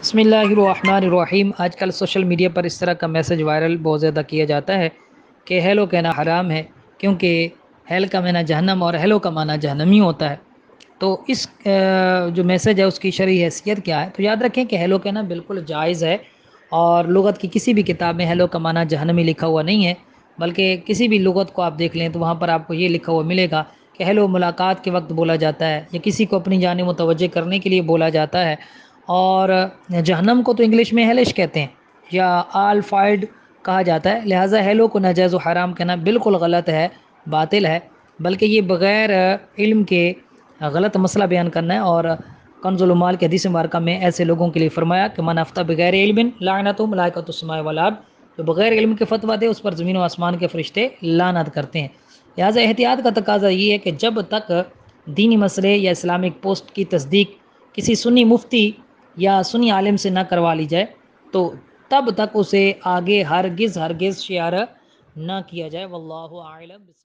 بسم اللہ الرحمن الرحیم۔ آج کل سوشل میڈیا پر اس طرح کا میسج وائرل بہت زیادہ کیا جاتا ہے کہ ہیلو کہنا حرام ہے، کیونکہ ہیل کا معنی جہنم اور ہیلو کا معنی جہنمی ہوتا ہے۔ تو اس جو میسج ہے اس کی شرعی حیثیت کیا ہے؟ تو یاد رکھیں کہ ہیلو کہنا بالکل جائز ہے، اور لغت کی کسی بھی کتاب میں ہیلو کا معنی جہنمی لکھا ہوا نہیں ہے، بلکہ کسی بھی لغت کو آپ دیکھ لیں تو وہاں پر آپ کو یہ لکھا ہوا ملے گا کہ ہیلو ملاقات کے وقت بولا جاتا ہے، یا کسی کو اپنی جانب متوجہ کرنے کے لیے بولا جاتا ہے۔ اور جہنم کو تو انگلش میں ہیلش کہتے ہیں یا آل فائڈ کہا جاتا ہے، لہٰذا ہیلو کو ناجائز و حرام کہنا بالکل غلط ہے، باطل ہے، بلکہ یہ بغیر علم کے غلط مسئلہ بیان کرنا ہے۔ اور کنز المال کے حدیث مبارکہ میں ایسے لوگوں کے لیے فرمایا کہ من افتى بغیر علم لعنته ملائکۃ السماء والارض، جو بغیر علم کے فتویٰ دے اس پر زمین و آسمان کے فرشتے لعنت کرتے ہیں۔ لہٰذا احتیاط کا تقاضا یہ ہے کہ جب تک دینی مسئلے یا اسلامک پوسٹ کی تصدیق کسی سنی مفتی یا سنی عالم سے نہ کروا لی جائے تو تب تک اسے آگے ہرگز شیئر نہ کیا جائے۔ واللہ اعلم۔